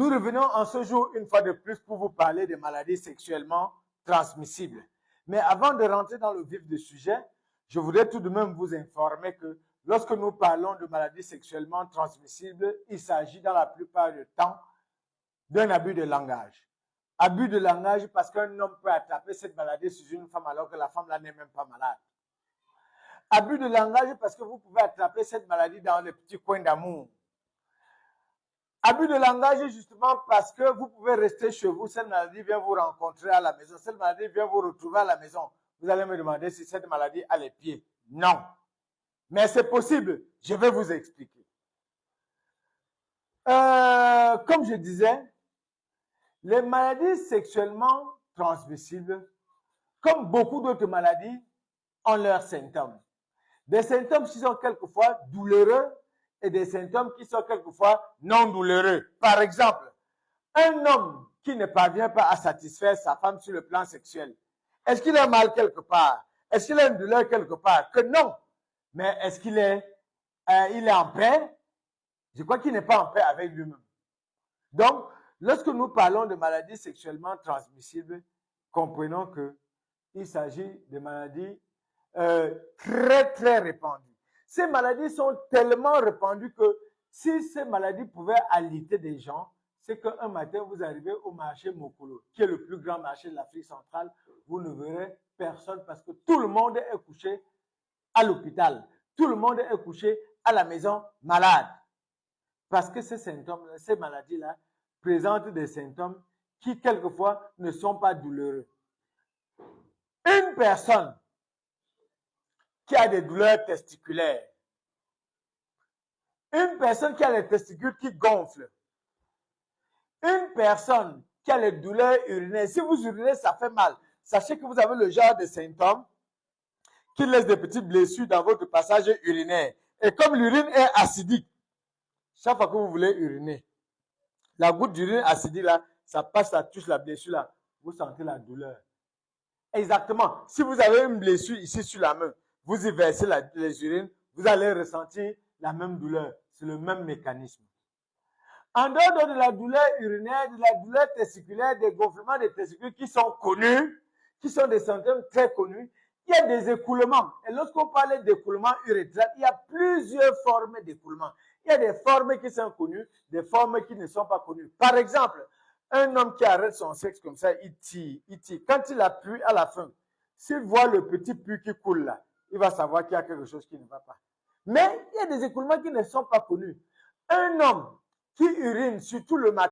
Nous revenons en ce jour une fois de plus pour vous parler des maladies sexuellement transmissibles. Mais avant de rentrer dans le vif du sujet, je voudrais tout de même vous informer que lorsque nous parlons de maladies sexuellement transmissibles, il s'agit dans la plupart du temps d'un abus de langage. Abus de langage parce qu'un homme peut attraper cette maladie sur une femme alors que la femme là n'est même pas malade. Abus de langage parce que vous pouvez attraper cette maladie dans les petits coins d'amour. Abus de langage justement parce que vous pouvez rester chez vous, cette maladie vient vous rencontrer à la maison, cette maladie vient vous retrouver à la maison. Vous allez me demander si cette maladie a les pieds. Non. Mais c'est possible. Je vais vous expliquer. Comme je disais, les maladies sexuellement transmissibles, comme beaucoup d'autres maladies, ont leurs symptômes. Des symptômes qui sont quelquefois douloureux et des symptômes qui sont quelquefois non douloureux. Par exemple, un homme qui ne parvient pas à satisfaire sa femme sur le plan sexuel, est-ce qu'il a mal quelque part? Est-ce qu'il a une douleur quelque part? Que non. Mais est-ce qu'il est, en paix? Je crois qu'il n'est pas en paix avec lui-même. Donc, lorsque nous parlons de maladies sexuellement transmissibles, comprenons qu'il s'agit de maladies très, très répandues. Ces maladies sont tellement répandues que si ces maladies pouvaient alité des gens, c'est qu'un matin, vous arrivez au marché Mokolo, qui est le plus grand marché de l'Afrique centrale, vous ne verrez personne parce que tout le monde est couché à l'hôpital. Tout le monde est couché à la maison malade. Parce que ces symptômes, ces maladies-là, présentent des symptômes qui, quelquefois, ne sont pas douloureux. Une personne qui a des douleurs testiculaires, une personne qui a les testicules qui gonflent, une personne qui a les douleurs urinaires, si vous urinez, ça fait mal. Sachez que vous avez le genre de symptômes qui laissent des petites blessures dans votre passage urinaire. Et comme l'urine est acidique, chaque fois que vous voulez uriner, la goutte d'urine acidique là, ça passe, ça touche la blessure là, vous sentez la douleur. Exactement. Si vous avez une blessure ici sur la main, vous y versez les urines, vous allez ressentir la même douleur. C'est le même mécanisme. En dehors de la douleur urinaire, de la douleur testiculaire, des gonflements des testicules qui sont connus, qui sont des symptômes très connus, il y a des écoulements. Et lorsqu'on parle d'écoulement urétral, il y a plusieurs formes d'écoulement. Il y a des formes qui sont connues, des formes qui ne sont pas connues. Par exemple, un homme qui arrête son sexe comme ça, il tire. Quand il appuie à la fin, s'il voit le petit pu qui coule là, il va savoir qu'il y a quelque chose qui ne va pas. Mais il y a des écoulements qui ne sont pas connus. Un homme qui urine, surtout le matin,